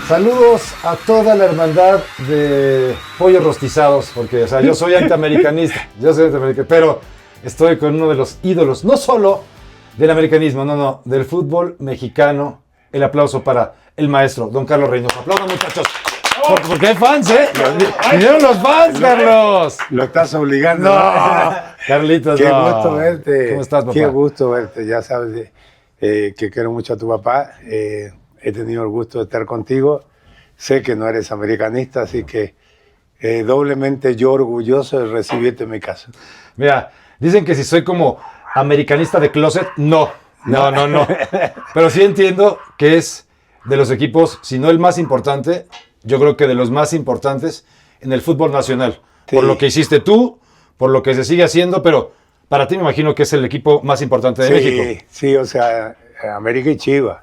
Saludos a toda la hermandad de pollos rostizados, porque o sea, yo soy antiamericanista, pero estoy con uno de los ídolos, no solo del americanismo, no, del fútbol mexicano. El aplauso para el maestro, don Carlos Reynoso. Aplaudan, muchachos. Porque hay fans, ¿eh? Vinieron los fans, Carlos. Lo estás obligando. No, Carlitos, Qué no. gusto verte. ¿Cómo estás, papá? Qué gusto verte. Ya sabes que quiero mucho a tu papá. He tenido el gusto de estar contigo. Sé que no eres americanista, así que doblemente yo orgulloso de recibirte en mi casa. Mira, dicen que si soy como americanista de closet, no. Pero sí entiendo que es de los equipos, si no el más importante, yo creo que de los más importantes en el fútbol nacional. Sí. Por lo que hiciste tú, por lo que se sigue haciendo, pero para ti me imagino que es el equipo más importante de México. Sí, o sea, América y Chivas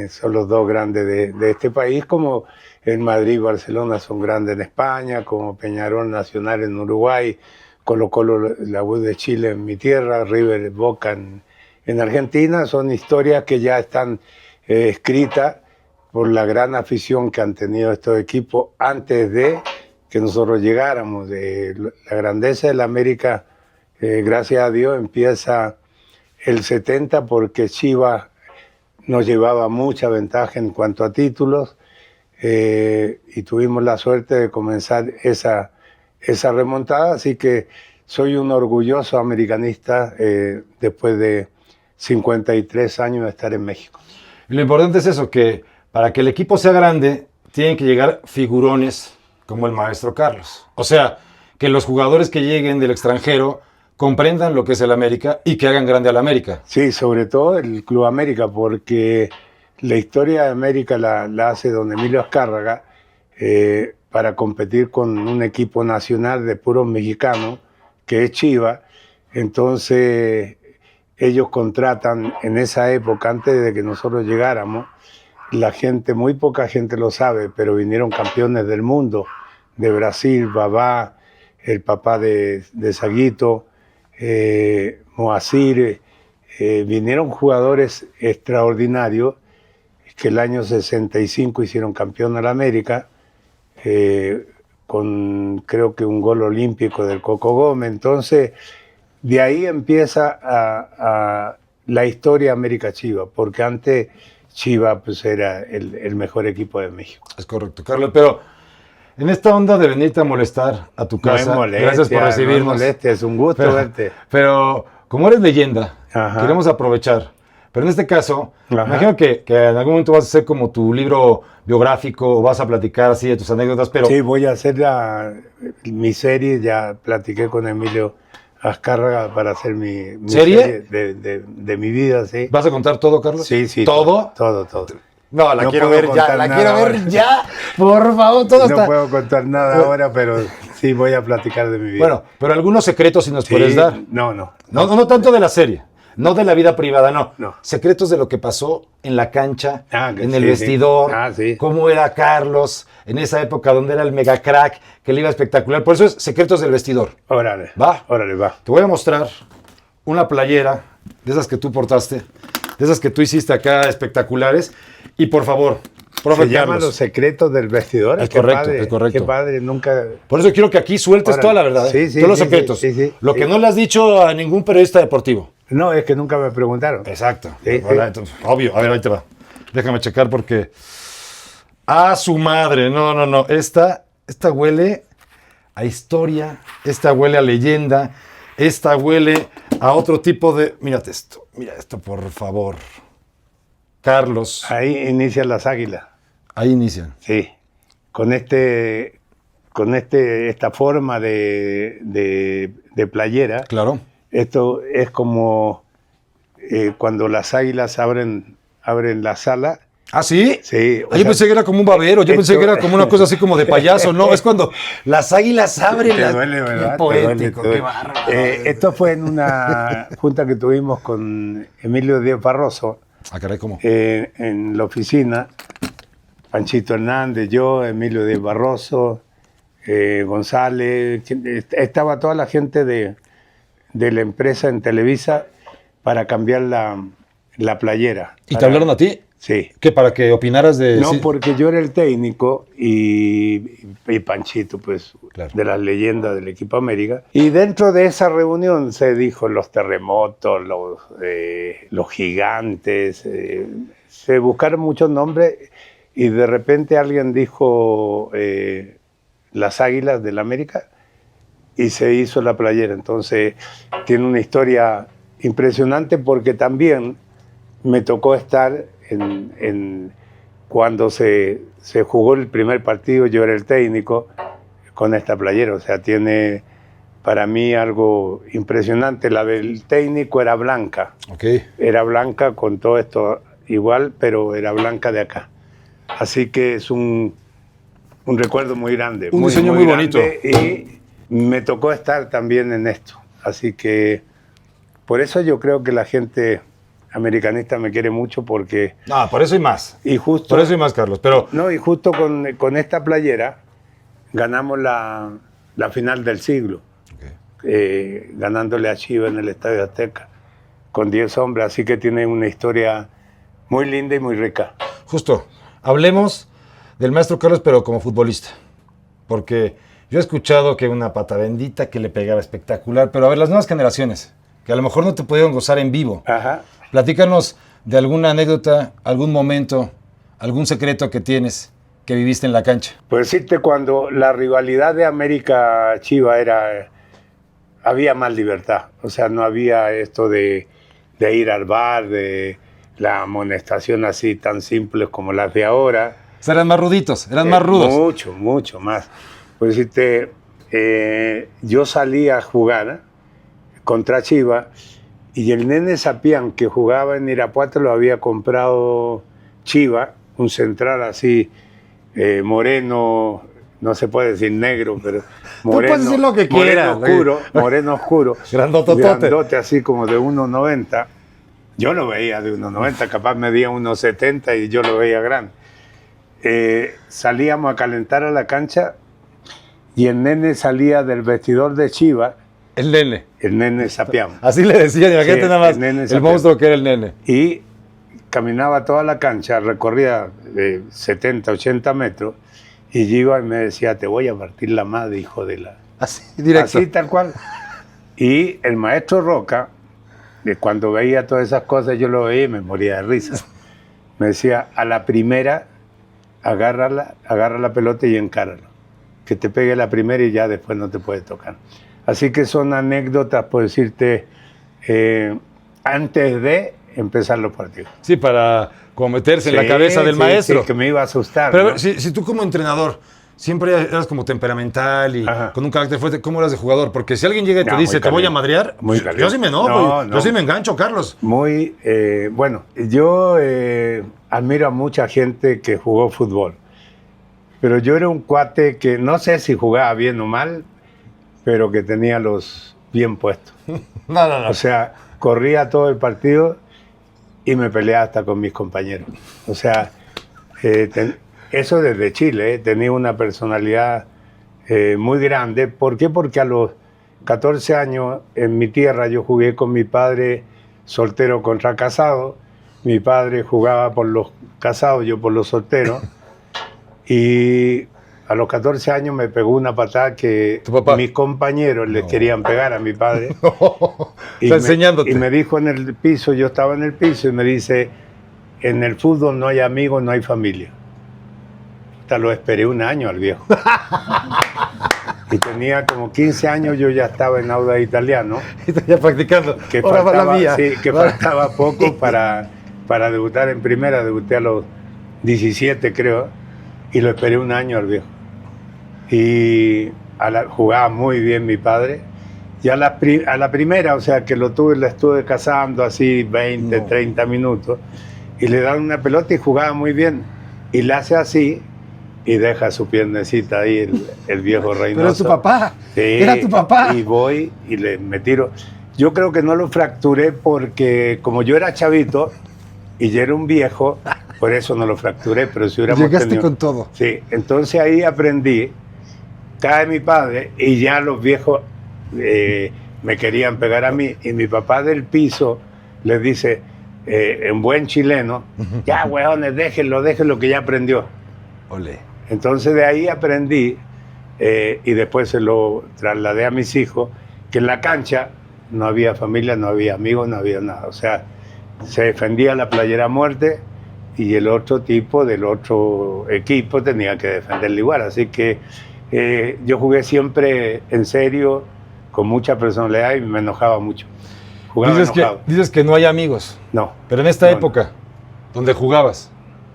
son los dos grandes de este país, como el Madrid y Barcelona son grandes en España, como Peñarol Nacional en Uruguay, Colo-Colo, la U de Chile en mi tierra, River, Boca en Argentina. Son historias que ya están escritas por la gran afición que han tenido estos equipos antes de que nosotros llegáramos. La grandeza de la América, gracias a Dios, empieza el 70 porque Chivas nos llevaba mucha ventaja en cuanto a títulos y tuvimos la suerte de comenzar esa remontada, así que soy un orgulloso americanista después de 53 años de estar en México. Y lo importante es eso, que para que el equipo sea grande, tienen que llegar figurones como el maestro Carlos. O sea, que los jugadores que lleguen del extranjero comprendan lo que es el América y que hagan grande al América. Sí, sobre todo el Club América, porque la historia de América la hace don Emilio Azcárraga para competir con un equipo nacional de puros mexicanos, que es Chivas. Entonces ellos contratan en esa época, antes de que nosotros llegáramos, la gente, muy poca gente lo sabe, pero vinieron campeones del mundo, de Brasil, Babá, el papá de Saguito, Moacir, vinieron jugadores extraordinarios que el año 65 hicieron campeón a la América, con creo que un gol olímpico del Coco Gómez. Entonces, de ahí empieza la historia América Chivas, porque antes Chivas pues, era el mejor equipo de México. Es correcto, Carlos, pero en esta onda de venirte a molestar a tu casa, no es molestia, gracias por recibirnos. No es molestia, es un gusto verte. Pero como eres leyenda, Ajá. Queremos aprovechar. Pero en este caso, imagino que en algún momento vas a hacer como tu libro biográfico o vas a platicar así de tus anécdotas, pero... Sí, voy a hacer mi serie, ya platiqué con Emilio Azcárraga para hacer mi serie de mi vida, sí. ¿Vas a contar todo, Carlos? Sí. ¿Todo? Todo. No, la quiero ver ya, por favor, todo está... No puedo contar nada ahora, pero sí voy a platicar de mi vida. Bueno, pero algunos secretos si nos puedes dar. No tanto de la serie, no de la vida privada, no. No. Secretos de lo que pasó en la cancha, en el sí, vestidor, sí. Cómo era Carlos en esa época donde era el mega crack, que le iba espectacular. Por eso es secretos del vestidor. Órale, va. Te voy a mostrar una playera de esas que tú portaste, de esas que tú hiciste acá espectaculares. Y por favor, profe Se llama Los secretos del vestidor. Es correcto. Qué padre, nunca... Por eso quiero que aquí sueltes toda la verdad, todos los secretos. Sí, lo que no le has dicho a ningún periodista deportivo. No, es que nunca me preguntaron. Exacto. Sí. Entonces, obvio. A ver, ahí te va. Déjame checar porque... ¡Ah, su madre! No. Esta huele a historia, esta huele a leyenda, esta huele a otro tipo de... Mira esto, por favor. Carlos. Ahí inician las águilas. Ahí inician. Sí. Con esta forma de playera. Claro. Esto es como cuando las águilas abren la sala. ¿Ah, sí? Sí. Yo pensé que era como un babero, yo pensé que era como una cosa así como de payaso, no, es cuando las águilas abren las... Te duele, ¿verdad? Qué poético, Te duele. qué bárbaro. Esto fue en una junta que tuvimos con Emilio Díaz Barroso. Ah, caray, ¿cómo? En la oficina, Panchito Hernández, yo, Emilio Díaz Barroso, González, estaba toda la gente de la empresa en Televisa para cambiar la playera. ¿Y te hablaron a ti? Sí. ¿Qué, para que opinaras de...? No, sí. porque yo era el técnico y Panchito, pues, Claro. de las leyendas del equipo América. Y dentro de esa reunión se dijo los terremotos, los gigantes, se buscaron muchos nombres y de repente alguien dijo las Águilas del América y se hizo la playera. Entonces tiene una historia impresionante porque también me tocó estar cuando se jugó el primer partido, yo era el técnico con esta playera. O sea, tiene para mí algo impresionante. La del técnico era blanca. Okay. Era blanca con todo esto igual, pero era blanca de acá. Así que es un recuerdo muy grande. Un diseño muy bonito. Y me tocó estar también en esto. Así que por eso yo creo que la gente americanista me quiere mucho porque... No, por eso y más. Y justo, por eso y más, Carlos. Pero... No, y justo con esta playera ganamos la final del siglo. Okay. Ganándole a Chivas en el Estadio Azteca con 10 hombres. Así que tiene una historia muy linda y muy rica. Justo. Hablemos del maestro Carlos, pero como futbolista. Porque yo he escuchado que una pata bendita que le pegaba espectacular. Pero a ver, las nuevas generaciones, que a lo mejor no te pudieron gozar en vivo. Ajá. Platícanos de alguna anécdota, algún momento, algún secreto que tienes que viviste en la cancha. Pues decirte, cuando la rivalidad de América-Chivas había más libertad. O sea, no había esto de ir al bar, de la amonestación así tan simples como las de ahora. O sea, eran más ruditos, eran más rudos. Mucho más. Pues decirte, yo salí a jugar contra Chivas. Y el nene Sapián, que jugaba en Irapuato, lo había comprado Chivas, un central así, moreno, no se puede decir negro, pero moreno. Tú puedes decir lo que quieras. Moreno oscuro. Grandote, así como de 1,90. Yo lo veía de 1,90, capaz medía 1,70 y yo lo veía grande. Salíamos a calentar a la cancha y el nene salía del vestidor de Chivas. El nene. El nene Sapián. Así le decían, y la gente nada más, el monstruo que era el nene. Y caminaba toda la cancha, recorría 70, 80 metros, y yo iba y me decía, te voy a partir la madre, hijo de la... Así, directo. Así, tal cual. Y el maestro Roca, cuando veía todas esas cosas, yo lo veía y me moría de risa. Me decía, a la primera, agarra la pelota y encáralo. Que te pegue la primera y ya después no te puede tocar. Así que son anécdotas, por decirte, antes de empezar los partidos. Sí, para como meterse en la cabeza del maestro. Sí, que me iba a asustar. Pero ¿no? si tú como entrenador siempre eras como temperamental y con un carácter fuerte, ¿cómo eras de jugador? Porque si alguien llega y te dice, te voy a madrear, yo sí me enojo, yo sí me engancho, Carlos. Muy, bueno, yo admiro a mucha gente que jugó fútbol, pero yo era un cuate que no sé si jugaba bien o mal, pero que tenía los bien puestos. No. O sea, corría todo el partido y me peleaba hasta con mis compañeros. O sea, eso desde Chile, tenía una personalidad muy grande. ¿Por qué? Porque a los 14 años en mi tierra yo jugué con mi padre soltero contra casado. Mi padre jugaba por los casados, yo por los solteros. Y a los 14 años me pegó una patada que mis compañeros les querían pegar a mi padre. Está enseñándote. Y me dijo en el piso, yo estaba en el piso, y me dice, en el fútbol no hay amigos, no hay familia. Hasta lo esperé un año al viejo. Y tenía como 15 años, yo ya estaba en Audax Italiano. Ya practicando. Que faltaba poco para debutar en primera. Debuté a los 17, creo. Y lo esperé un año al viejo. Y jugaba muy bien mi padre. Y a la primera, o sea, que la estuve cazando así 20, 30 minutos. Y le dan una pelota y jugaba muy bien. Y la hace así y deja su piernecita ahí el viejo Reynoso. Pero es tu papá. Sí, era tu papá. Y voy y me tiro. Yo creo que no lo fracturé porque como yo era chavito y ya era un viejo, por eso no lo fracturé, pero si hubiéramos Llegaste con todo. Sí, entonces ahí aprendí, cae mi padre y ya los viejos me querían pegar a mí y mi papá del piso les dice, en buen chileno, ya, weones, déjenlo que ya aprendió. Ole. Entonces de ahí aprendí y después se lo trasladé a mis hijos, que en la cancha no había familia, no había amigos, no había nada. O sea, se defendía la playera a muerte y el otro tipo del otro equipo tenía que defenderla igual. Así que yo jugué siempre en serio, con mucha personalidad y me enojaba mucho. Jugaba enojado. Dices que no hay amigos. No. Pero en esta época, donde jugabas,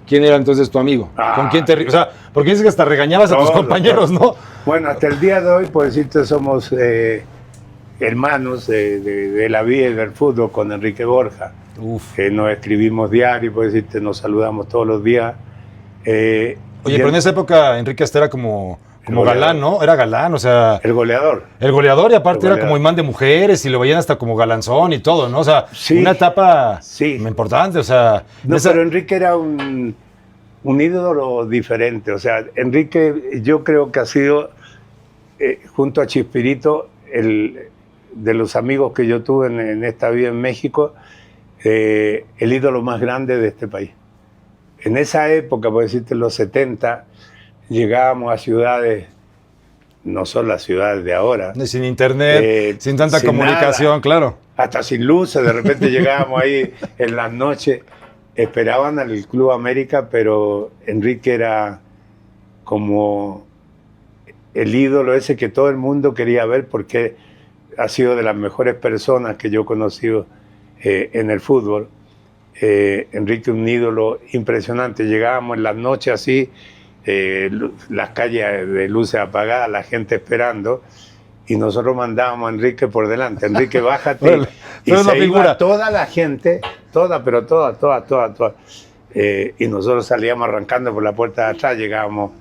¿quién era entonces tu amigo? ¿Con quién o sea, porque dices que hasta regañabas a tus compañeros, ¿no? Bueno, hasta el día de hoy, por decirte, somos hermanos de la vida y del fútbol con Enrique Borja. Nos escribimos diario, por decirte, nos saludamos todos los días. Oye, pero en esa época Enrique hasta era como galán, ¿no? Era galán, o sea... El goleador. El goleador, y aparte era como imán de mujeres y lo veían hasta como galanzón y todo, ¿no? O sea, sí, una etapa sí. importante, o sea... No, pero Enrique era un ídolo diferente. O sea, Enrique yo creo que ha sido, junto a Chespirito, de los amigos que yo tuve en esta vida en México, el ídolo más grande de este país. En esa época, por decirte, en los 70, llegábamos a ciudades, no son las ciudades de ahora. Sin internet, sin tanta comunicación, nada, claro. Hasta sin luces, de repente llegábamos ahí en las noches, esperaban al Club América, pero Enrique era como el ídolo ese que todo el mundo quería ver porque ha sido de las mejores personas que yo he conocido en el fútbol. Enrique, un ídolo impresionante. Llegábamos en las noches así, las calles de luces apagadas, la gente esperando, y nosotros mandábamos a Enrique por delante. Enrique, bájate. Bueno, y se iba toda la gente, toda. Y nosotros salíamos arrancando por la puerta de atrás, llegábamos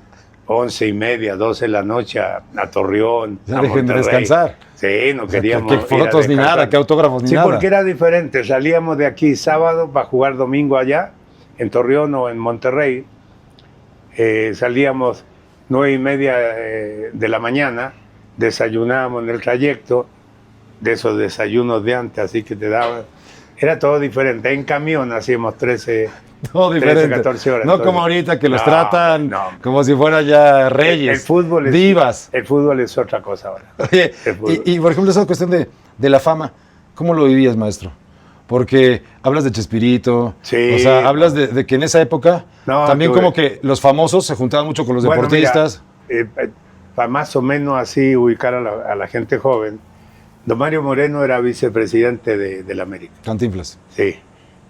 11:30, 12 de la noche a Torreón, a Monterrey. Descansar. Sí, no queríamos ¿Qué fotos ni nada, qué autógrafos ni nada? Sí, porque era diferente. Salíamos de aquí sábado para jugar domingo allá, en Torreón o en Monterrey. Salíamos 9:30 de la mañana, desayunábamos en el trayecto, de esos desayunos de antes, así que te daban... Era todo diferente. En camión hacíamos 13, 14 horas. No entonces, como ahorita que los tratan como si fueran ya reyes, el fútbol divas. El fútbol es otra cosa ahora. Oye, y por ejemplo, esa cuestión de la fama, ¿cómo lo vivías, maestro? Porque hablas de Chespirito, sí, o sea, hablas de que en esa época también como que los famosos se juntaban mucho con los deportistas. Mira, para más o menos así ubicar a la gente joven, don Mario Moreno era vicepresidente de la América. Cantinflas. Sí.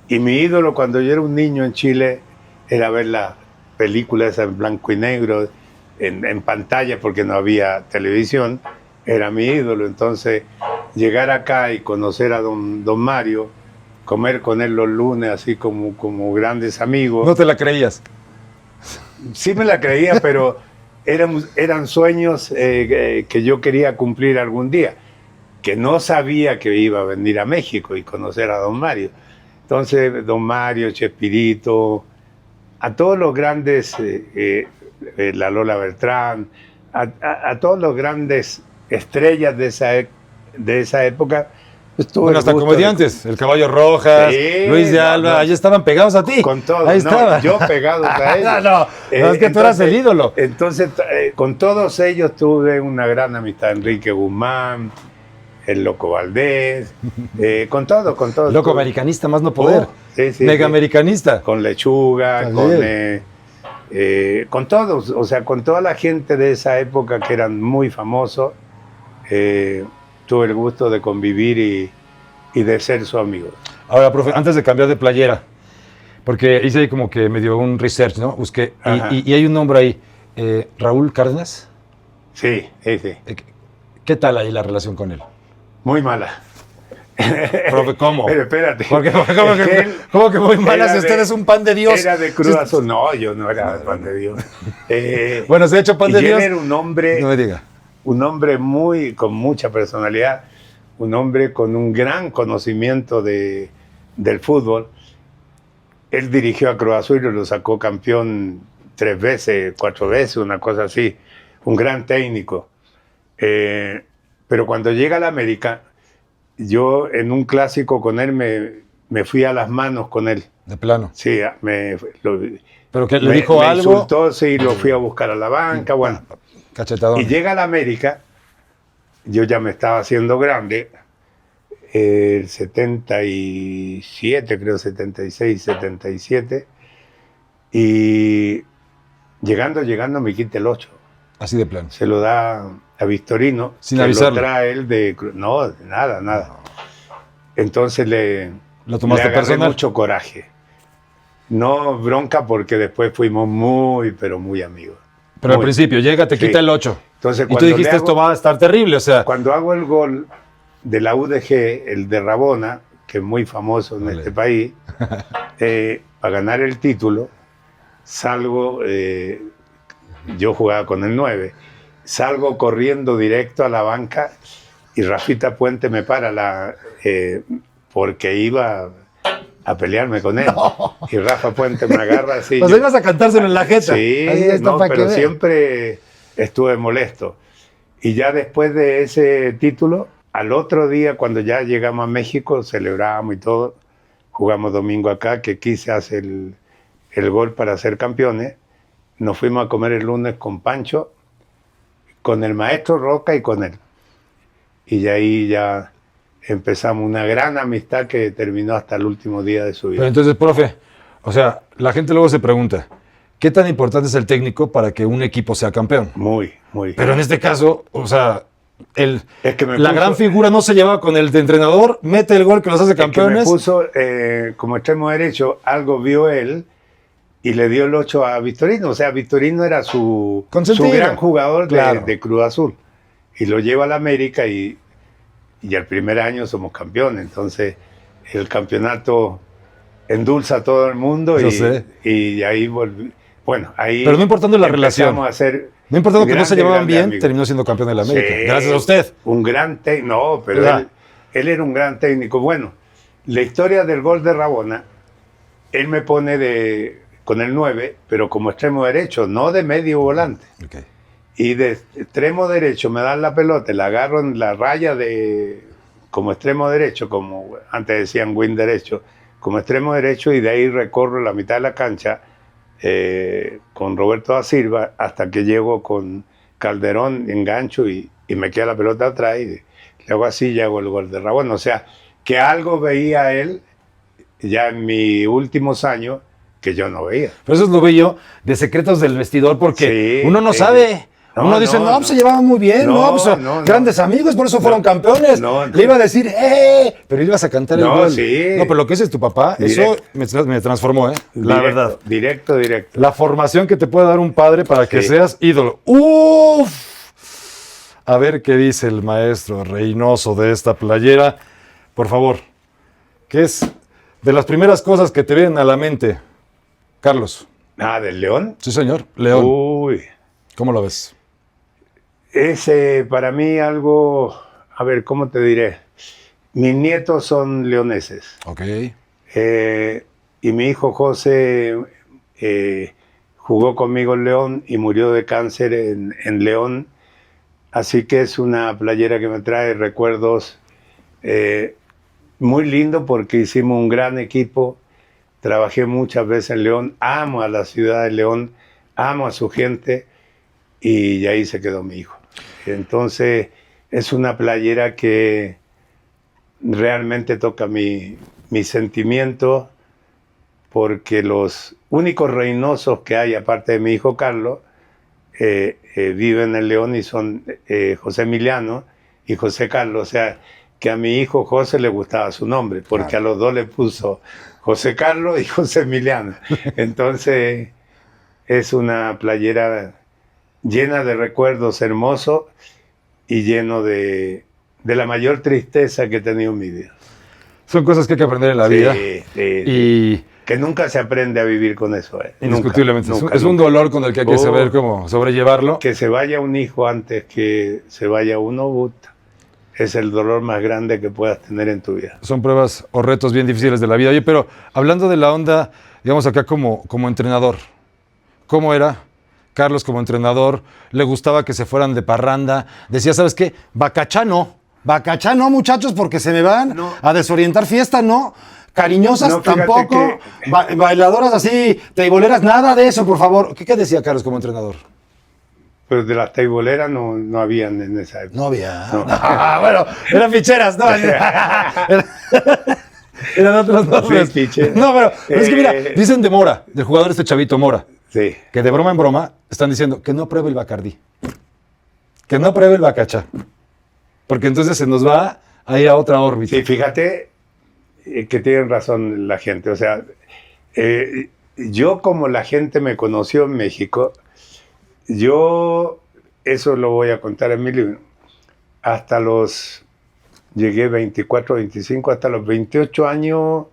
Y mi ídolo cuando yo era un niño en Chile era ver las películas en blanco y negro, en pantalla, porque no había televisión. Era mi ídolo. Entonces, llegar acá y conocer a don Mario, comer con él los lunes así como grandes amigos. ¿No te la creías? Sí me la creía, pero eran sueños que yo quería cumplir algún día, que no sabía que iba a venir a México y conocer a don Mario. Entonces, don Mario, Chespirito, a todos los grandes, la Lola Beltrán, a todos los grandes estrellas de esa época. Bueno, hasta comediantes, el Caballo Rojas, sí, Luis de Alba, ahí estaban pegados a ti. Con todo, ahí estaba. Yo pegado a ellos. Es que tú eras el ídolo. Entonces, con todos ellos tuve una gran amistad. Enrique Guzmán, el Loco Valdés, con todo. Loco americanista, más no poder. Sí, Mega americanista. Con Lechuga, con todos, o sea, con toda la gente de esa época que eran muy famosos. Tuve el gusto de convivir y de ser su amigo. Ahora, profe, antes de cambiar de playera, porque hice ahí como que me dio un research, ¿no? Busqué, y hay un nombre ahí, Raúl Cárdenas. Sí. ¿Qué tal ahí la relación con él? Muy mala. Profe, ¿cómo? Pero espérate. ¿Cómo que muy mala si usted es un pan de Dios? Era de Cruz Azul. No, yo no era pan de Dios. Bueno, se ha hecho pan de Dios. Él era un hombre... No me diga. Un hombre con mucha personalidad, un hombre con un gran conocimiento del fútbol. Él dirigió a Cruz Azul y lo sacó campeón 3 veces, 4 veces, una cosa así. Un gran técnico. Pero cuando llega a la América, yo en un clásico con él me fui a las manos con él. De plano. Sí, Pero que le me dijo algo. insultó, sí, lo fui a buscar a la banca, bueno. Cachetadón. Y llega a la América, yo ya me estaba haciendo grande, el 77, creo, 76, 77, y llegando me quita el 8. Así de plano. Se lo da a Victorino. Sin que avisarle. lo trae él de... No, nada. No. Entonces Lo tomaste le agarré personal. mucho coraje. No bronca porque después fuimos pero muy amigos. Pero al Muy. principio llega, te Sí. quita el 8. Entonces, Y tú cuando dijiste, le hago- esto va a estar terrible. O sea, Cuando hago el gol de la UDG, el de Rabona, que es muy famoso en Vale. este país, para ganar el título, salgo, yo jugaba con el 9, salgo corriendo directo a la banca y Rafita Puente me para porque iba a pelearme con él. Y Rafa Puente me agarra así. pues ibas a cantárselo en la jeta. Sí, Así está no, para que pero veas. siempre estuve molesto. Y ya después de ese título, al otro día, cuando ya llegamos a México, celebrábamos y todo, jugamos domingo acá, que quise hacer el gol para ser campeones. Nos fuimos a comer el lunes con Pancho, con el maestro Roca y con él. Y de ahí ya empezamos una gran amistad que terminó hasta el último día de su vida. Pero entonces, profe, o sea, la gente luego se pregunta, ¿qué tan importante es el técnico para que un equipo sea campeón? Muy. Pero en este caso, o sea, Es que me la puso- gran figura no se lleva con el de entrenador, mete el gol que los hace Es que campeones. me puso como extremo derecho, algo vio él y le dio el 8 a Victorino. O sea, Victorino era su Consentido. gran jugador Claro. de Cruz Azul. Y lo lleva a la América y al primer año somos campeones. Entonces, el campeonato endulza a todo el mundo Yo sé. y ahí volví. Bueno, ahí. Pero no importando la empezamos relación. a ser No importando que no se grandes, llevaban grandes bien, amigos. terminó siendo campeón de la América. Sí, Gracias a usted. Un gran técnico. No, pero ¿Verdad? él era un gran técnico. Bueno, la historia del gol de Rabona, él me pone con el 9, pero como extremo derecho, no de medio volante. Okay. Y de extremo derecho me dan la pelota, la agarro en la raya como extremo derecho, como antes decían wing derecho, como extremo derecho, y de ahí recorro la mitad de la cancha con Roberto da Silva hasta que llego con Calderón, engancho y me queda la pelota atrás y le hago así y hago el gol de Rabona. O sea, que algo veía él ya en mis últimos años que yo no veía. Pero eso es lo bello de secretos del vestidor, porque Sí, uno no sí. sabe. No, Uno dice, no, pues se llevaban muy bien, No, pues son no, no. grandes amigos, por eso fueron campeones. No, Le iba a decir, pero ibas a cantar el No, gol. sí. No, pero lo que ese es tu papá, Directo. eso me transformó, la verdad. Directo. La formación que te puede dar un padre para que Sí. seas ídolo. ¡Uf! A ver qué dice el maestro Reynoso de esta playera. Por favor, ¿qué es de las primeras cosas que te vienen a la mente, Carlos? Ah, ¿del León? Sí, señor. León. Uy. ¿Cómo lo ves? Es para mí algo, a ver, ¿cómo te diré? Mis nietos son leoneses. Ok. Y mi hijo José jugó conmigo en León y murió de cáncer en León. Así que es una playera que me trae recuerdos muy lindo porque hicimos un gran equipo. Trabajé muchas veces en León. Amo a la ciudad de León, amo a su gente y ahí se quedó mi hijo. Entonces es una playera que realmente toca mi sentimiento porque los únicos Reynosos que hay, aparte de mi hijo Carlos, viven en León y son José Emiliano y José Carlos. O sea, que a mi hijo José le gustaba su nombre, porque Claro. a los dos le puso José Carlos y José Emiliano. Entonces, es una playera llena de recuerdos hermosos y lleno de la mayor tristeza que he tenido en mi vida. Son cosas que hay que aprender en la vida. Sí. Y Que nunca se aprende a vivir con eso. indiscutiblemente. Nunca, es un nunca. dolor con el que hay que saber cómo sobrellevarlo. Que se vaya un hijo antes que se vaya uno, puta, es el dolor más grande que puedas tener en tu vida. Son pruebas o retos bien difíciles de la vida. Oye, pero hablando de la onda, digamos acá como entrenador, ¿cómo era Carlos como entrenador? ¿Le gustaba que se fueran de parranda? Decía, ¿sabes qué? Bacachá no, muchachos, porque se me van No. a desorientar. Fiesta no. cariñosas No, fíjate tampoco, bailadoras así, teiboleras, nada de eso, por favor. ¿Qué decía Carlos como entrenador? Pero de las teiboleras no habían en esa época. No había. No. Bueno, eran ficheras, ¿no? Eran otros nombres. Sí, ficheras. No, pero es que mira, dicen de Mora, del jugador este chavito Mora, Sí. que de broma en broma están diciendo que no pruebe el Bacardí. Que no pruebe el Bacachá. Porque entonces se nos va a ir a otra órbita. Sí, fíjate que tienen razón la gente. O sea, yo como la gente me conoció en México, eso lo voy a contar en mi libro, llegué 24, 25, hasta los 28 años,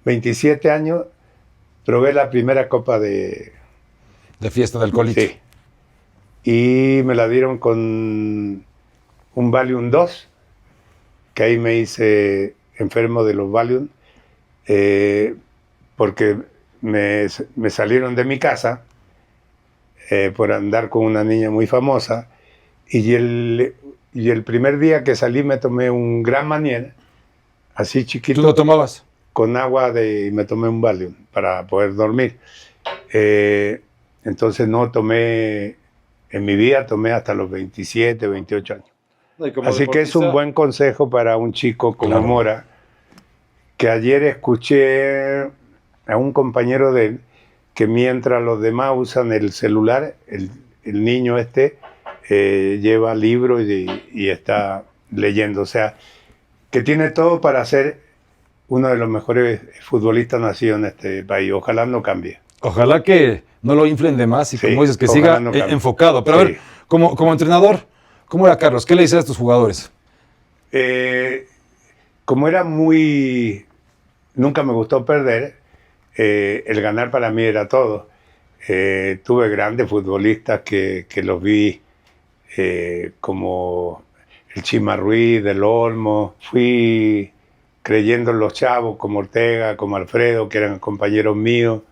27 años, probé la primera copa de fiesta del Colito. Sí. Y me la dieron con un Valium 2, que ahí me hice enfermo de los Valium, porque me salieron de mi casa por andar con una niña muy famosa, y el primer día que salí me tomé un Gran Marnier, así chiquito. ¿Tú lo tomabas? Con agua y me tomé un Valium para poder dormir. Entonces no tomé, en mi vida tomé hasta los 27, 28 años. Así que es un buen consejo para un chico como Mora, que ayer escuché a un compañero de él que mientras los demás usan el celular, el niño lleva libros y está leyendo. O sea, que tiene todo para ser uno de los mejores futbolistas nacidos en este país. Ojalá no cambie. Ojalá que no lo inflen de más y como dices, que siga enfocado. Pero a ver, como entrenador, ¿cómo era Carlos? ¿Qué le dices a estos jugadores? Como era nunca me gustó perder, el ganar para mí era todo. Tuve grandes futbolistas que los vi, como el Chima Ruiz, Del Olmo. Fui creyendo en los chavos como Ortega, como Alfredo, que eran compañeros míos.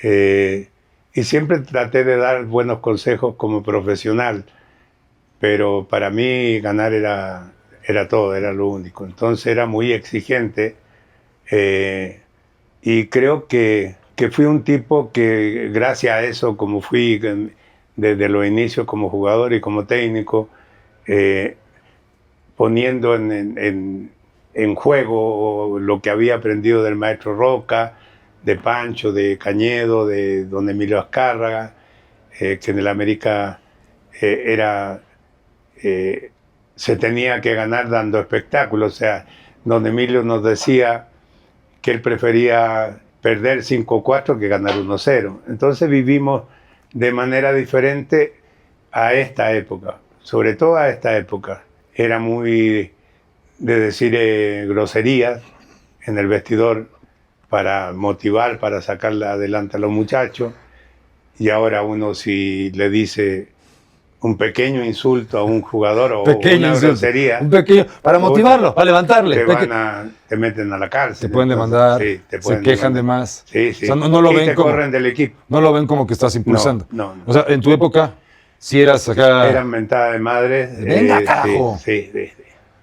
Y siempre traté de dar buenos consejos como profesional, pero para mí ganar era todo, era lo único. Entonces era muy exigente, y creo que fui un tipo que gracias a eso, como fui desde los inicios como jugador y como técnico, poniendo en juego lo que había aprendido del maestro Roca, de Pancho, de Cañedo, de don Emilio Azcárraga, que en el América se tenía que ganar dando espectáculos. O sea, don Emilio nos decía que él prefería perder 5-4 que ganar 1-0. Entonces vivimos de manera diferente a esta época, sobre todo a esta época. Era muy de decir groserías en el vestidor para motivar, para sacarle adelante a los muchachos. Y ahora uno, si le dice un pequeño insulto a un jugador o una grosería, para motivarlo, para levantarle, te meten a la cárcel. Te pueden demandar, se quejan de más. Sí, sí. O sea, no lo y ven te como, corren del equipo. No lo ven como que estás impulsando. No. O sea, en tu época, si eras acá... Eran mentadas de madre. ¡Venga, carajo! Sí.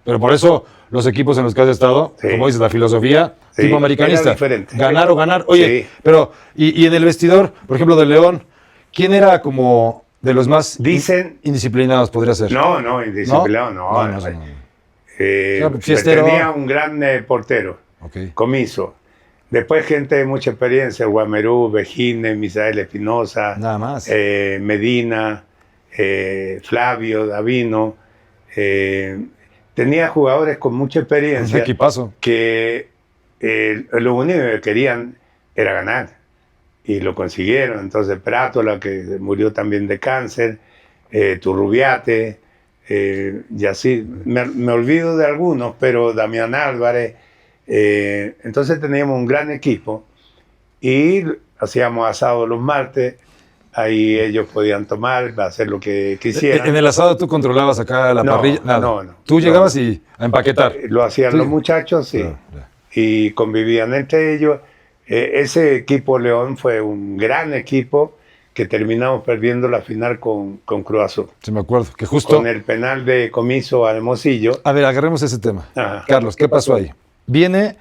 Pero por eso los equipos en los que has estado, como dices, la filosofía tipo americanista. Era diferente. Ganar o ganar. Oye, pero, y en el vestidor, por ejemplo, de León, ¿quién era como de los más indisciplinados, podría ser? No, indisciplinado no. Fiestero. Tenía un gran portero, Comiso. Después gente de mucha experiencia, Guamerú, Vejines, Misael Espinosa, nada más. Medina, Flavio, Davino. Tenía jugadores con mucha experiencia. Un equipazo. Que lo único que querían era ganar. Y lo consiguieron. Entonces Prátola, que murió también de cáncer, Turrubiate, y así. Me olvido de algunos, pero Damián Álvarez. Entonces teníamos un gran equipo y hacíamos asado los martes. Ahí ellos podían tomar, hacer lo que quisieran. ¿En el asado tú controlabas acá la parrilla? Nada. No. Tú llegabas y a empaquetar. Lo hacían los muchachos, sí. Y convivían entre ellos. Ese equipo León fue un gran equipo que terminamos perdiendo la final con Cruz Azul. Sí, me acuerdo. Que justo... Con el penal de Comiso a Hermosillo. A ver, agarremos ese tema. Ajá. Carlos, ¿qué pasó ahí? Viene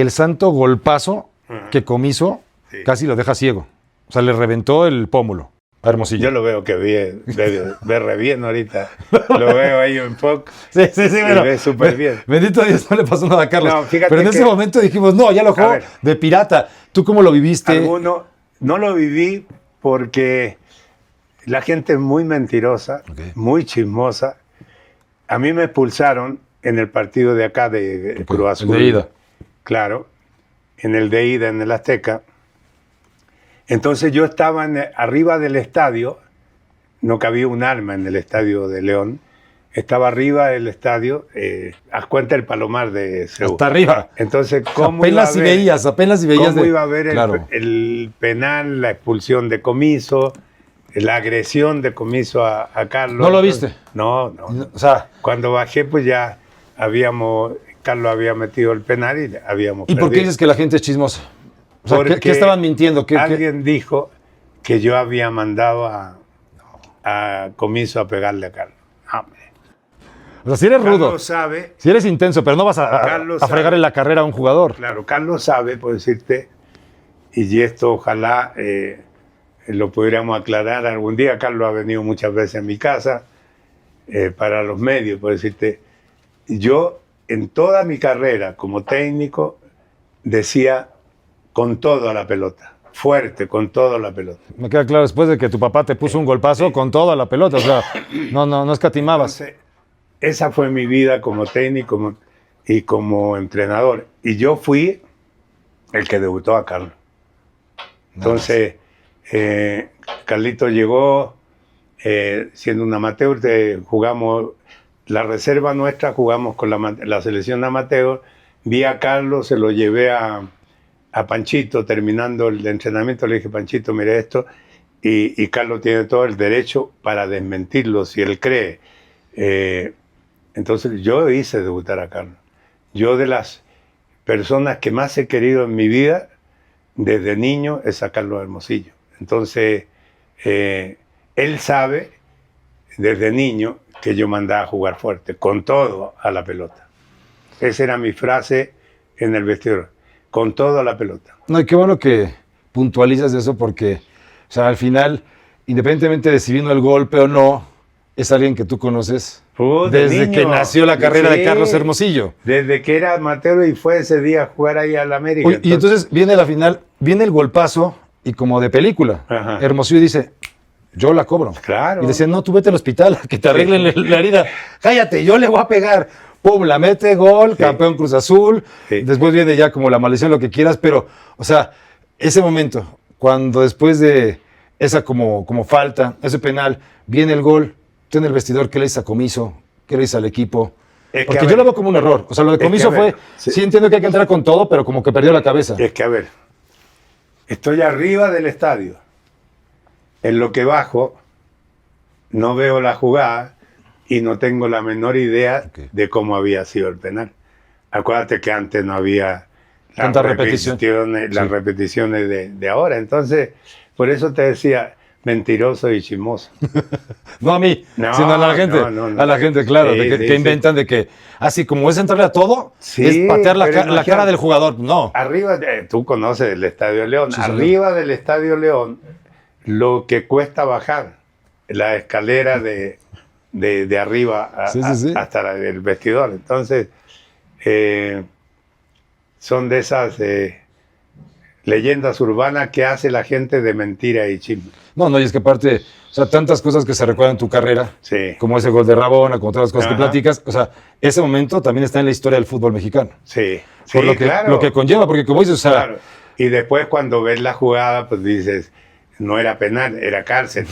el santo golpazo que Comiso casi lo deja ciego. O sea, le reventó el pómulo a Hermosillo. Yo lo veo que ve re bien ahorita. Lo veo ahí en Fox. Sí, bueno, ve súper bien. Bendito Dios, no le pasó nada a Carlos. No, fíjate pero en ese momento dijimos, no, ya lo jugó de pirata. ¿Tú cómo lo viste? No lo viví porque la gente es muy mentirosa, muy chismosa. A mí me expulsaron en el partido de acá de Cruz Azul. El de ida. Claro, en el de ida, en el Azteca. Entonces yo estaba arriba del estadio, no cabía un alma en el estadio de León. Estaba arriba del estadio, haz cuenta el Palomar de Seúl. Hasta arriba. Entonces, apenas si veías. ¿Cómo iba a ver el penal, la expulsión de Comiso, la agresión de Comiso a Carlos? ¿No lo viste? No. O sea, cuando bajé, pues ya Carlos había metido el penal y habíamos perdido. ¿Y por qué dices que la gente es chismosa? O sea, ¿qué estaban mintiendo? Alguien dijo que yo había mandado a Comiso a pegarle a Carlos. Hombre. O sea, si eres rudo, Carlos sabe, si eres intenso, pero no vas a fregarle la carrera a un jugador. Claro, Carlos sabe, por decirte, y esto ojalá lo pudiéramos aclarar algún día. Carlos ha venido muchas veces a mi casa para los medios, por decirte. Yo, en toda mi carrera como técnico, decía con todo a la pelota. Fuerte, con todo a la pelota. Me queda claro, después de que tu papá te puso un golpazo, con todo a la pelota. O sea, no escatimabas. Entonces, esa fue mi vida como técnico y como entrenador. Y yo fui el que debutó a Carlos. Entonces, Carlito llegó siendo un amateur. Jugamos la reserva nuestra, jugamos con la selección amateur. Vi a Carlos, se lo llevé a Panchito terminando el entrenamiento. Le dije, Panchito, mire esto. Y Carlos tiene todo el derecho para desmentirlo si él cree. Entonces yo hice debutar a Carlos. Yo, de las personas que más he querido en mi vida desde niño, es a Carlos Hermosillo. Entonces él sabe desde niño que yo mandaba a jugar fuerte, con todo a la pelota. Esa era mi frase en el vestidor, con todo a la pelota. No, y qué bueno que puntualizas eso, porque, o sea, al final, independientemente de si vino el golpe o no, es alguien que tú conoces desde que nació la carrera de Carlos Hermosillo. Desde que era amateur y fue ese día a jugar ahí al América. Y entonces viene la final, viene el golpazo y como de película. Ajá. Hermosillo dice, yo la cobro. Claro. Y decía, no, tú vete al hospital, que te arreglen la herida. Cállate, yo le voy a pegar. Pum, la mete, gol, campeón Cruz Azul. Después viene ya como la maldición, lo que quieras, pero, o sea, ese momento, cuando después de esa como falta, ese penal, viene el gol, tú en el vestidor, ¿qué le dices a Comiso? ¿Qué le dices al equipo? Porque yo lo veo como un error. O sea, lo de Comiso fue, sí entiendo que hay que entrar con todo, pero como que perdió la cabeza. Es que, a ver, estoy arriba del estadio. En lo que bajo, no veo la jugada y no tengo la menor idea de cómo había sido el penal. Acuérdate que antes no había las repeticiones de ahora. Entonces, por eso te decía, mentiroso y chismoso. No a mí, sino a la gente. A la gente, claro, que inventan de que, así como es entrarle a todo, es patear la cara del jugador. No. Arriba, tú conoces el Estadio León. Sí, arriba del Estadio León, lo que cuesta bajar la escalera de arriba hasta el vestidor. Entonces, son de esas leyendas urbanas que hace la gente de mentira y chisme. No, y es que aparte, o sea, tantas cosas que se recuerdan en tu carrera, como ese gol de Rabona, como todas las cosas que platicas, o sea, ese momento también está en la historia del fútbol mexicano. Sí, por lo que conlleva, porque como dices, o sea... Claro. Y después cuando ves la jugada, pues dices, no era penal, era cárcel.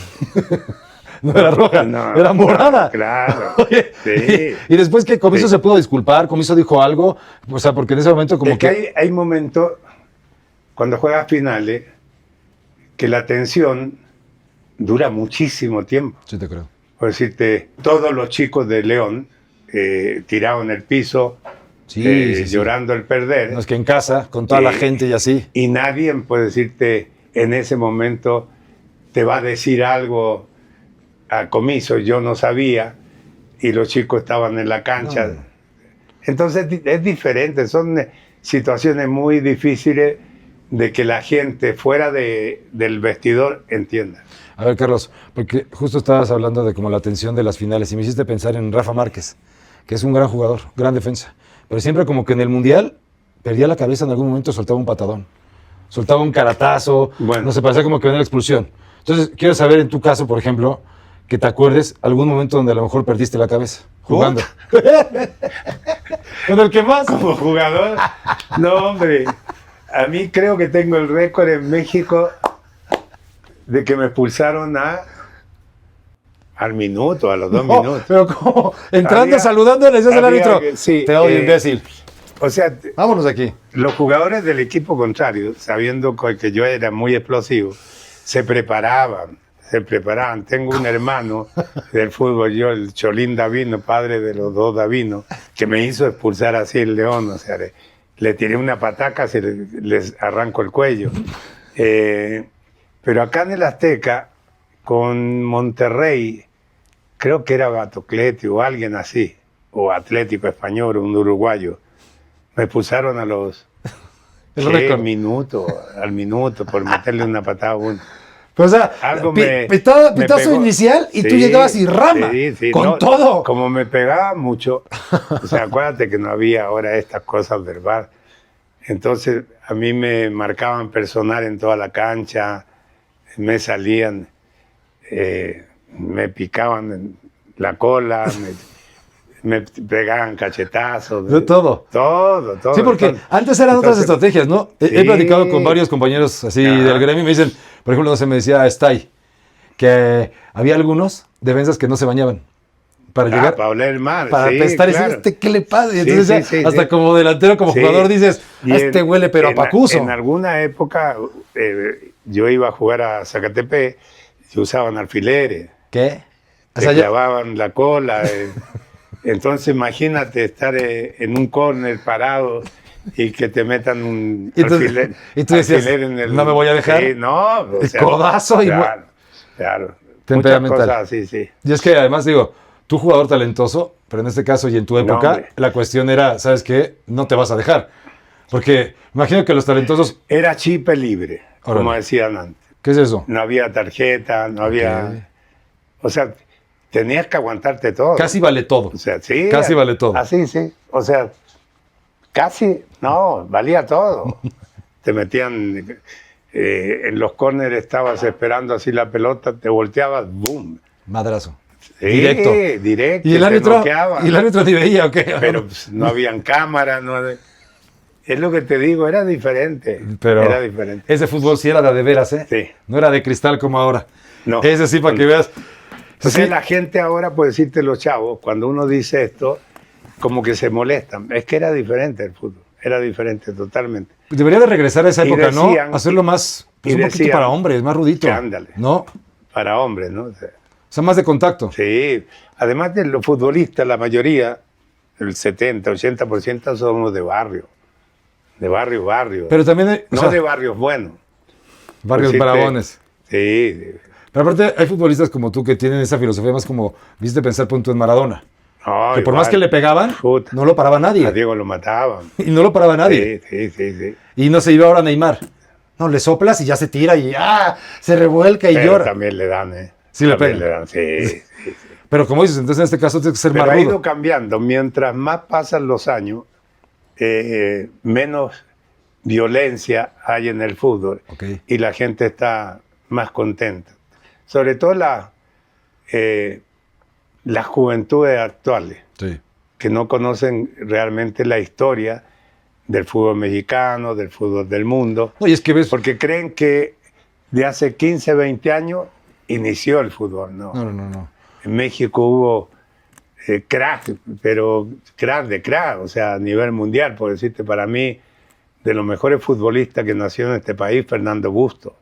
No era roja, era morada. Claro. Oye, y después que Comiso se pudo disculpar, Comiso dijo algo, o sea, porque en ese momento como que... Hay momentos, cuando juegas finales, que la tensión dura muchísimo tiempo. Sí, te creo. Por decirte, todos los chicos de León tirados en el piso, llorando el perder. No, es que en casa, con toda la gente y así. Y nadie, puede decirte, en ese momento te va a decir algo a Comiso. Yo no sabía y los chicos estaban en la cancha. No. Entonces es diferente, son situaciones muy difíciles de que la gente fuera del vestidor entienda. A ver, Carlos, porque justo estabas hablando de como la tensión de las finales y me hiciste pensar en Rafa Márquez, que es un gran jugador, gran defensa, pero siempre como que en el Mundial perdía la cabeza en algún momento, soltaba un patadón, soltaba un caratazo, Bueno. no sé, parecía como que venía la expulsión. Entonces, quiero saber en tu caso, por ejemplo, que te acuerdes algún momento donde a lo mejor perdiste la cabeza jugando. ¿Con el que más? Como jugador, no, hombre. A mí creo que tengo el récord en México de que me expulsaron al minuto, a los 2 minutos. Pero ¿cómo? Entrando, Había- saludando, le decías al había árbitro, que- sí, te odio, imbécil. O sea, Vámonos de aquí. los jugadores del equipo contrario, sabiendo que yo era muy explosivo, se preparaban. Tengo un hermano del fútbol, yo, el Cholín Davino, padre de los 2 Davinos, que me hizo expulsar así el León. O sea, le tiré una pataca, les arranco el cuello. Pero acá en el Azteca, con Monterrey, creo que era Batocleti o alguien así, o Atlético Español, un uruguayo, me expulsaron a los El 6 récord. minutos, al minuto, por meterle una patada a uno. Pero, o sea, Algo me pitazo pegó. inicial y tú Sí, llegabas y rama, sí, con no, todo. Como me pegaba mucho, o sea, acuérdate que no había ahora estas cosas del VAR. Entonces, a mí me marcaban personal en toda la cancha, me salían, me picaban en la cola, me pegaban cachetazos. De todo. Todo. Sí, porque Entonces, antes eran otras estrategias, ¿no? He Sí. platicado con varios compañeros así Ajá. del gremio y me dicen, por ejemplo, no sé, me decía Stay, que había algunos defensas que no se bañaban para llegar, para oler mal. para sí, apestar y claro. decir, ¿qué le pasa? Y Sí, entonces ya, sí, hasta sí. como delantero, como Sí. jugador dices, Y este huele pero a pacuso. En alguna época yo iba a jugar a Zacatepec y usaban alfileres, ¿Qué? O te sea, ya- clavaban la cola. Entonces imagínate estar en un córner parado y que te metan un Y entonces- alfiler, y tú decías, alfiler "No me voy a dejar". Sí, no, o El sea, codazo y- Claro. Temperamental. Muchas cosas así, sí. Y es que además digo, tú jugador talentoso, pero en este caso y en tu No, época, hombre. la cuestión era, ¿sabes qué? No te vas a dejar. Porque imagino que los talentosos, Era chip libre, Órale. como decían antes. ¿qué es eso? No había tarjeta, no había... O sea, tenías que aguantarte todo. Casi vale todo. O sea, sí. Casi vale todo. Así, sí. O sea, casi, no, valía todo. Te metían en los córneres, estabas esperando así la pelota, te volteabas, ¡boom! Madrazo. Sí, Directo. directo. Y el te árbitro, noqueaban. y el árbitro ni veía, ¿o qué? Pero pues, no habían cámaras, no había- Es lo que te digo, era diferente. Pero Era diferente. ese fútbol sí era de veras, ¿eh? Sí. No era de cristal como ahora. No. Ese sí, para que veas. O sea, Sí. la gente ahora, por decirte los chavos, cuando uno dice esto, como que se molestan. Es que era diferente el fútbol, era diferente totalmente. Debería de regresar a esa Y época, decían- ¿no? Hacerlo más, pues, y un poquito decían para hombres, más rudito. que ándale. ¿No? Para hombres, ¿no? O sea, más de contacto. Sí, además de los futbolistas, la mayoría, el 70, 80% somos de barrio. De barrio. Pero también hay, o no sea, de barrios buenos. barrios Decirte- brabones. Sí, Pero aparte hay futbolistas como tú que tienen esa filosofía más como, viste pensar punto en Maradona. no, Que por igual. más que le pegaban, Puta. no lo paraba A nadie. Diego lo mataban. Y no lo paraba nadie. Sí. Y no se iba ahora a Neymar. No, le soplas y ya se tira y se revuelca y Pero llora. también le dan, ¿eh? Sí le También pegan. le dan, sí. Pero como dices, entonces en este caso tienes que ser Pero más ha ido rudo. cambiando. Mientras más pasan los años, menos violencia hay en el fútbol Ok. y la gente está más contenta. Sobre todo las juventudes actuales, Sí. que no conocen realmente la historia del fútbol mexicano, del fútbol del mundo, No, y es que ves. porque creen que de hace 15, 20 años inició el fútbol, ¿no? No. En México hubo crack, pero crack de crack, o sea, a nivel mundial, por decirte, para mí, de los mejores futbolistas que nació en este país, Fernando Busto.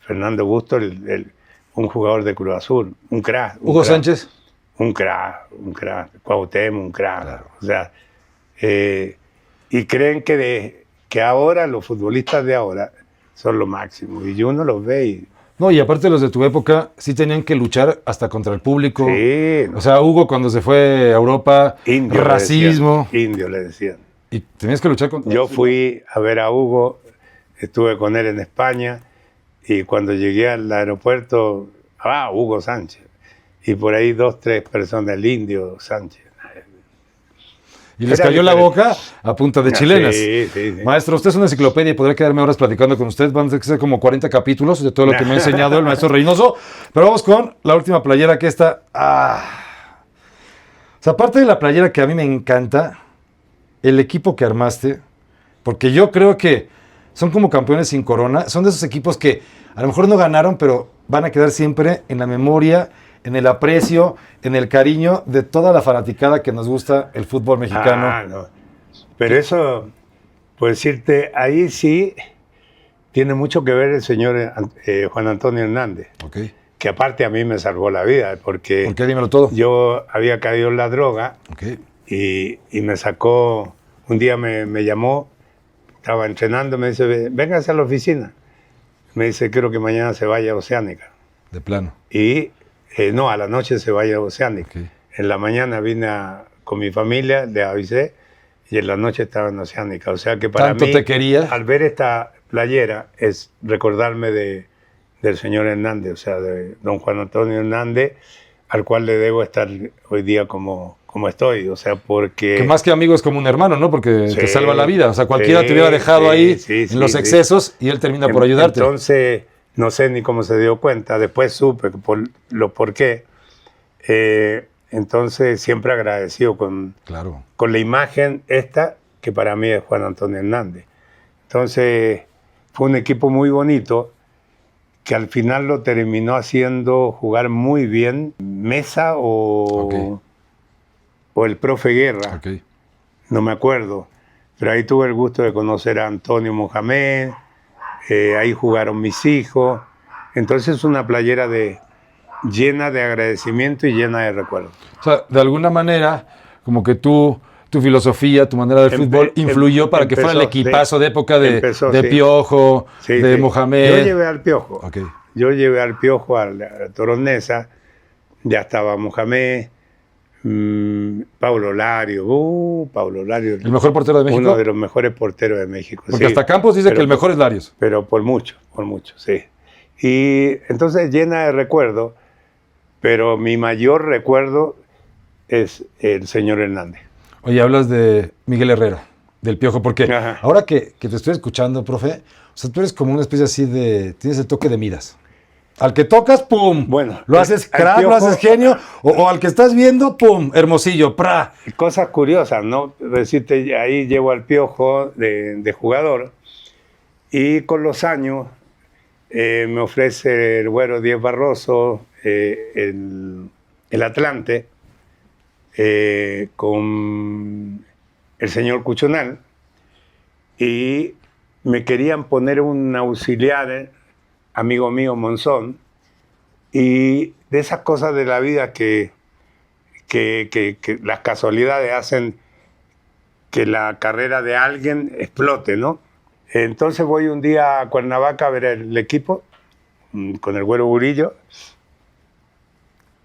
Fernando Busto, un jugador de Cruz Azul, un crack. Hugo Sánchez. Un crack. Cuauhtémoc, un crack. Claro. O sea, y creen que ahora los futbolistas de ahora son lo máximo. Y uno los ve y... No, y aparte los de tu época sí tenían que luchar hasta contra el público. Sí, O sea, Hugo cuando se fue a Europa, indio racismo. Le decían. Indio le decían. Y tenías que luchar contra... Yo fui a ver a Hugo, estuve con él en España, y cuando llegué al aeropuerto, Hugo Sánchez, y por ahí 2, 3 personas, el Indio Sánchez. Y les cayó la boca a punta de chilenas. Sí. Maestro, usted es una enciclopedia y podría quedarme horas platicando con usted. Van a ser como 40 capítulos de todo lo que me ha enseñado el maestro Reynoso. Pero vamos con la última playera, que está... O sea, aparte de la playera que a mí me encanta, el equipo que armaste, porque yo creo que son como campeones sin corona. Son de esos equipos que a lo mejor no ganaron, pero van a quedar siempre en la memoria, en el aprecio, en el cariño de toda la fanaticada que nos gusta el fútbol mexicano. No. Pero eso, por decirte, ahí sí tiene mucho que ver el señor Juan Antonio Hernández. Okay. Que aparte a mí me salvó la vida, porque ¿Por qué? Dímelo todo. yo había caído en la droga. Okay. Y me sacó, un día me llamó, estaba entrenando, me dice, véngase a la oficina. Me dice, quiero que mañana se vaya a Oceánica. De plano. Y no, a la noche se vaya a Oceánica. Okay. En la mañana vine con mi familia, le avisé, y en la noche estaba en Oceánica. O sea que para ¿Tanto mí, te quería? al ver esta playera, es recordarme del señor Hernández, o sea, de don Juan Antonio Hernández, al cual le debo estar hoy día como estoy, o sea, porque... Que más que amigo es como un hermano, ¿no? Porque te salva la vida. O sea, cualquiera sí, te hubiera dejado ahí sí, en los excesos y él termina por ayudarte. Entonces, no sé ni cómo se dio cuenta, después supe por qué. Entonces, siempre agradecido con la imagen esta, que para mí es Juan Antonio Hernández. Entonces, fue un equipo muy bonito, que al final lo terminó haciendo jugar muy bien Mesa o el profe Guerra. Okay. No me acuerdo, pero ahí tuve el gusto de conocer a Antonio Mohamed, ahí jugaron mis hijos. Entonces es una playera llena de agradecimiento y llena de recuerdos. O sea, de alguna manera, como que tu filosofía, tu manera de fútbol influyó para que fuera el equipazo de época de Piojo, de Mohamed. Yo llevé al Piojo. Okay. Yo llevé al Piojo a la Toronesa, ya estaba Mohamed, Paulo Lario, ¿El mejor portero de México? Uno de los mejores porteros de México. Porque hasta Campos dice que el mejor es Larios. Pero por mucho, sí. Y entonces llena de recuerdos, pero mi mayor recuerdo es el señor Hernández. Oye, hablas de Miguel Herrera, del Piojo, porque ahora que te estoy escuchando, profe, o sea, tú eres como una especie así tienes el toque de Midas. Al que tocas, ¡pum! Bueno, lo haces crack, lo haces genio, o al que estás viendo, ¡pum! Hermosillo, ¡pra! Cosas curiosas, ¿no? Decirte, ahí llevo al Piojo de jugador, y con los años me ofrece el güero Diez Barroso, el Atlante, con el señor Cuchonal, y me querían poner un auxiliar, amigo mío, Monzón, y de esas cosas de la vida que las casualidades hacen que la carrera de alguien explote, ¿no? Entonces voy un día a Cuernavaca a ver el equipo, con el güero Burillo,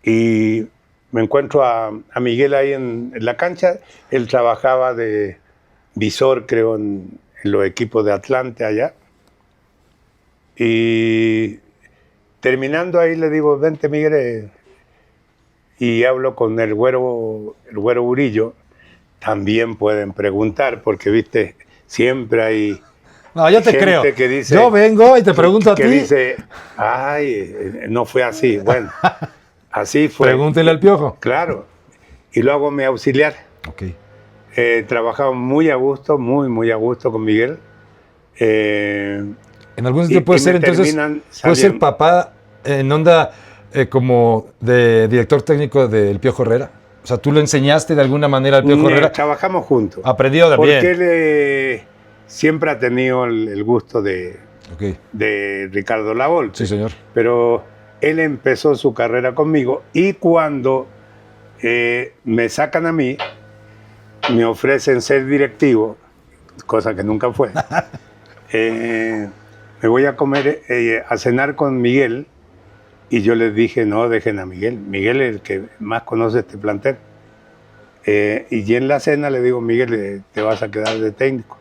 y me encuentro a Miguel ahí en la cancha. Él trabajaba de visor, creo, en los equipos de Atlante allá. Y terminando ahí le digo, vente Miguel, y hablo con el güero Burillo. También pueden preguntar, porque viste, siempre hay ya te creo. Que dice, yo vengo y te pregunto a ti. Que dice, no fue así. Bueno, así fue. Pregúntele al Piojo. Claro. Y luego me auxiliar. Okay. Trabajaba muy a gusto, muy a gusto con Miguel. En algún sitio puede ser, entonces, puede ser papá en onda como de director técnico del Piojo Herrera. O sea, ¿tú lo enseñaste de alguna manera al Piojo Herrera? Trabajamos juntos. Aprendió de bien. Porque él siempre ha tenido el gusto de Ricardo Lavolpe. Sí, señor. Pero él empezó su carrera conmigo, y cuando me sacan a mí, me ofrecen ser directivo, cosa que nunca fue. Me voy a a cenar con Miguel, y yo les dije, no, dejen a Miguel. Miguel es el que más conoce este plantel. Y en la cena le digo, Miguel, te vas a quedar de técnico.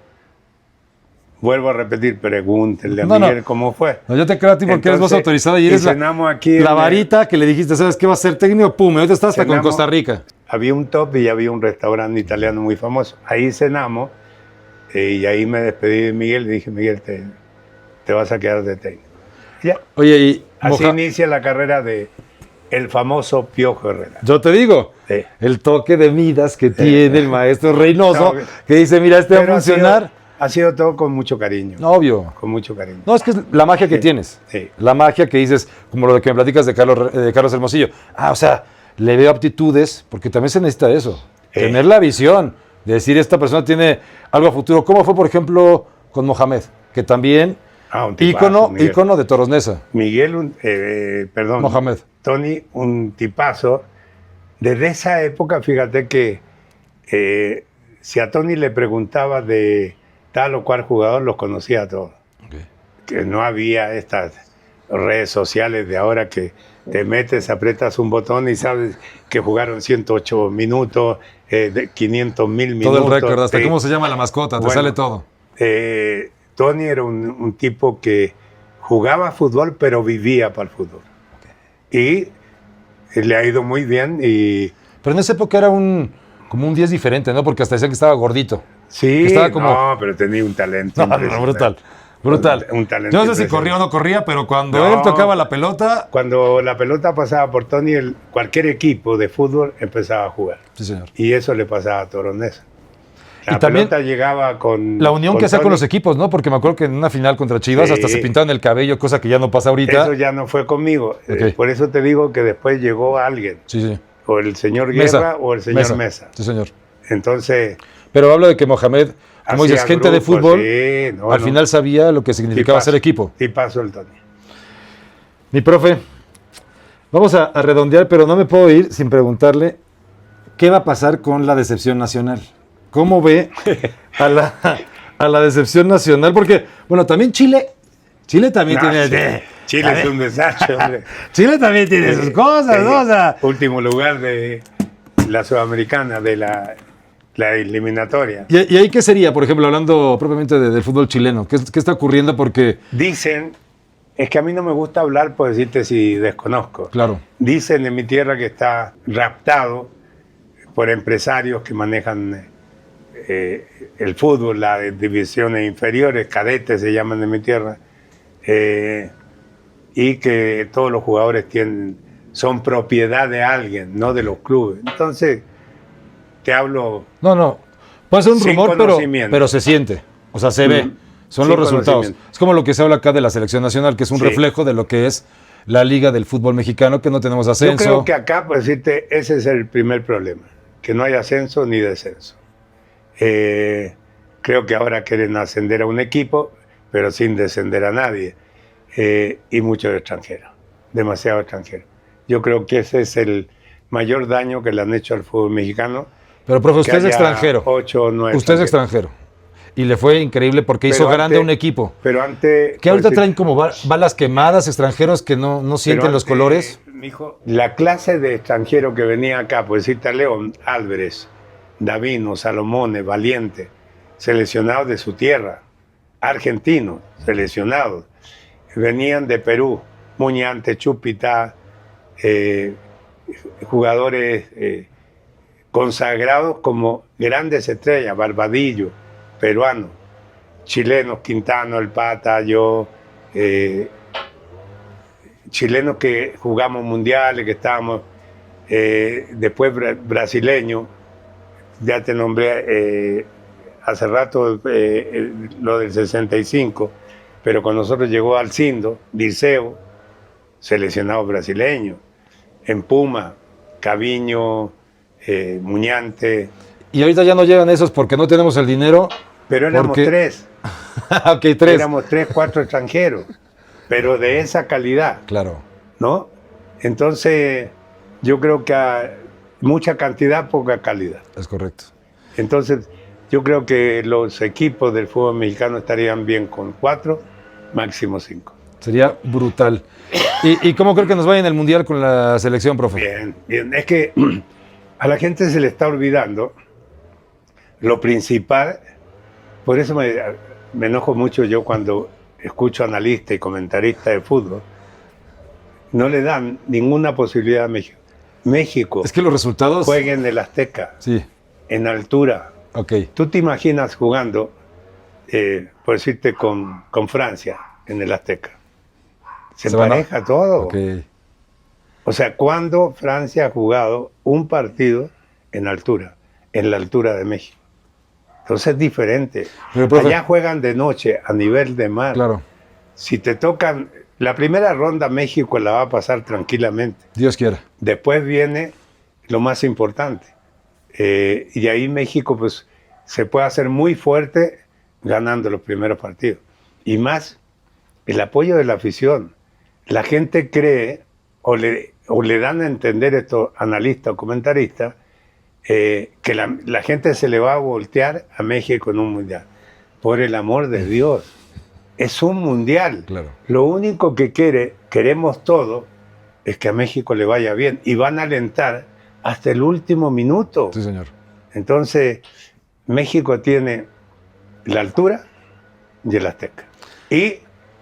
Vuelvo a repetir, pregúntenle a Miguel cómo fue. No, yo te creo a ti porque eres voz autorizada y eres aquí la varita que le dijiste, ¿sabes qué va a ser técnico? Pum, ahorita estás hasta con Costa Rica. Había un top y había un restaurante italiano muy famoso. Ahí cenamos y ahí me despedí de Miguel y dije, Miguel, te vas a quedar de técnico. Ya. Oye, y así inicia la carrera de el famoso Piojo Herrera. Yo te digo, sí. El toque de Midas que tiene el maestro Reynoso, que dice, mira, va a funcionar. Ha sido todo con mucho cariño. Obvio. Con mucho cariño. No, es que es la magia que tienes. Sí. La magia que dices, como lo que me platicas de Carlos Hermosillo. O sea, le veo aptitudes, porque también se necesita eso. Tener la visión, de decir, esta persona tiene algo a futuro. ¿Cómo fue, por ejemplo, con Mohamed? Que también, ícono de Toros Neza. Miguel, Mohamed. Tony, un tipazo. Desde esa época, fíjate que si a Tony le preguntaba de tal o cual jugador, los conocía a todos. Okay. Que no había estas redes sociales de ahora que te metes, aprietas un botón y sabes que jugaron 108 minutos, 500.000 minutos. Todo el récord, hasta cómo se llama la mascota, te sale todo. Tony era un tipo que jugaba fútbol, pero vivía para el fútbol. Okay. Y le ha ido muy bien. Pero en esa época era como un 10 diferente, ¿no? Porque hasta decía que estaba gordito. Sí, estaba no, pero tenía un talento. No, brutal. Un talento. Yo no sé si corría o no corría, pero cuando él tocaba la pelota... Cuando la pelota pasaba por Tony, cualquier equipo de fútbol empezaba a jugar. Sí, señor. Y eso le pasaba a Toros Neza. La pelota también llegaba con... La unión que hacía con los equipos, ¿no? Porque me acuerdo que en una final contra Chivas hasta se pintaban el cabello, cosa que ya no pasa ahorita. Eso ya no fue conmigo. Okay. Por eso te digo que después llegó alguien. Sí. O el señor Guerra o el señor Mesa. Sí, señor. Entonces... Pero hablo de que Mohamed, como dices, gente de fútbol, al final sabía lo que significaba ser equipo. Y pasó el Tony. Mi profe, vamos a redondear, pero no me puedo ir sin preguntarle qué va a pasar con la decepción nacional. ¿Cómo ve a la decepción nacional? Porque, bueno, también Chile también tiene... Chile es un desastre, hombre. Chile también tiene sus cosas, ¿no? O sea, último lugar de la Sudamericana, de la eliminatoria. ¿Y ahí qué sería, por ejemplo, hablando propiamente del fútbol chileno? ¿Qué está ocurriendo? Porque... Dicen, es que a mí no me gusta hablar por decirte si desconozco. Claro. Dicen en mi tierra que está raptado por empresarios que manejan el fútbol, las divisiones inferiores, cadetes se llaman en mi tierra, y que todos los jugadores son propiedad de alguien, no de los clubes. Entonces... Te hablo. No. Puede ser un rumor, pero se siente. O sea, se ve. Son los resultados. Es como lo que se habla acá de la selección nacional, que es un reflejo de lo que es la liga del fútbol mexicano, que no tenemos ascenso. Yo creo que acá, por decirte, ese es el primer problema. Que no hay ascenso ni descenso. Creo que ahora quieren ascender a un equipo, pero sin descender a nadie. Y muchos extranjeros. Demasiado extranjeros. Yo creo que ese es el mayor daño que le han hecho al fútbol mexicano. Pero, profe, usted es extranjero. 8 o 9 usted es extranjero. Y le fue increíble porque hizo grande a un equipo. Pero antes... ¿Qué ahorita traen como balas quemadas, extranjeros que no sienten los colores? Mijo, la clase de extranjero que venía acá, por decirte a León, Álvarez, Davino, Salomone, Valiente, seleccionados de su tierra, argentinos, seleccionados. Venían de Perú, Muñante, Chupita, jugadores... consagrados como grandes estrellas, Barbadillo, peruano, chilenos, Quintano, El Pata, yo, chilenos que jugamos mundiales, que estábamos, después brasileños, ya te nombré hace rato lo del 65, pero con nosotros llegó Alcindo, Dirceu, seleccionado brasileño, en Puma, Caviño, Muñante. Y ahorita ya no llegan esos porque no tenemos el dinero. Pero éramos tres. Ok, tres. Éramos 3, 4 extranjeros, pero de esa calidad. Claro. ¿No? Entonces, yo creo que mucha cantidad, poca calidad. Es correcto. Entonces, yo creo que los equipos del fútbol mexicano estarían bien con 4, máximo 5. Sería brutal. ¿Y cómo creo que nos vaya en el Mundial con la selección, profe? Bien. Es que A la gente se le está olvidando lo principal. Por eso me enojo mucho yo cuando escucho analistas y comentaristas de fútbol. No le dan ninguna posibilidad a México. México Es que los resultados... juega en el Azteca, Sí, en altura. ok. ¿Tú te imaginas jugando, por decirte, con Francia en el Azteca? Se van a- empareja todo. Ok. O sea, ¿cuándo Francia ha jugado un partido en altura? En la altura de México. Entonces es diferente. Pero, profe- Allá juegan de noche, a nivel de mar. Claro, Si te tocan, la primera ronda México la va a pasar tranquilamente. Dios quiera. Después viene lo más importante. Y ahí México pues se puede hacer muy fuerte ganando los primeros partidos. Y más, el apoyo de la afición. La gente cree o le dan a entender estos analistas o comentaristas que la gente se le va a voltear a México en un mundial. Por el amor de Dios, es un mundial. Claro. Lo único que queremos todos, es que a México le vaya bien. Y van a alentar hasta el último minuto. Sí, señor. Entonces, México tiene la altura y el Azteca. Y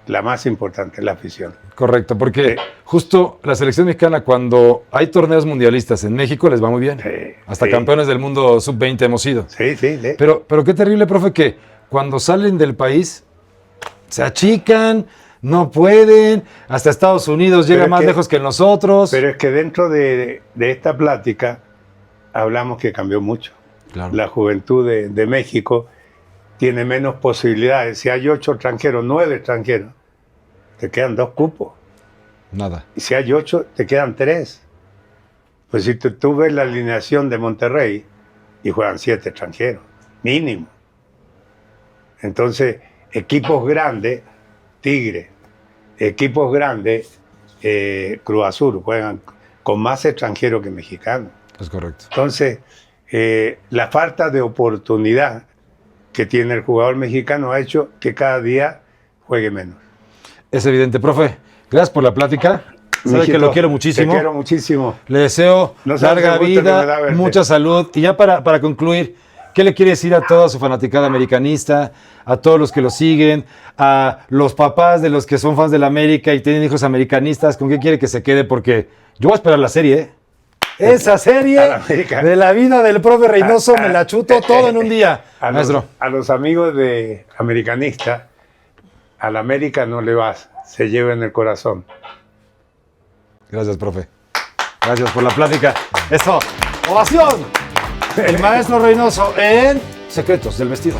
la más importante, la afición. Correcto, porque Sí. justo la selección mexicana, cuando hay torneos mundialistas en México, les va muy bien. Sí, Hasta sí. campeones del mundo sub-20 hemos sido. Sí, sí, sí. Pero qué terrible, profe, que cuando salen del país se achican, no pueden, hasta Estados Unidos llega es más que- lejos que nosotros. Pero es que dentro de esta plática hablamos que cambió mucho. Claro. La juventud de México tiene menos posibilidades. Si hay 8 extranjeros, 9 extranjeros, te quedan 2 cupos. Nada. Y si hay 8, te quedan 3. Pues si tú ves la alineación de Monterrey y juegan 7 extranjeros, mínimo. Entonces, equipos grandes, Tigre, equipos grandes, Cruz Azul, juegan con más extranjeros que mexicanos. Es correcto. Entonces, la falta de oportunidad que tiene el jugador mexicano ha hecho que cada día juegue menos. Es evidente, profe. Gracias por la plática. Sabe Mijito, que lo quiero muchísimo. Te quiero muchísimo. Le deseo No sabes larga el gusto que me da vida, verte. mucha salud. Y ya para concluir, ¿qué le quiere decir a toda su fanaticada americanista, a todos los que lo siguen, a los papás de los que son fans de la América y tienen hijos americanistas? ¿Con qué quiere que se quede? Porque yo voy a esperar la serie, ¿eh? Esa serie A la América. de la vida del profe Reynoso me la chuto todo en un día. A Maestro. los amigos de americanistas, a la América no le vas, se lleva en el corazón. Gracias, profe. Gracias por la plática. Eso. ¡Ovación! El maestro Reynoso en Secretos del Vestido.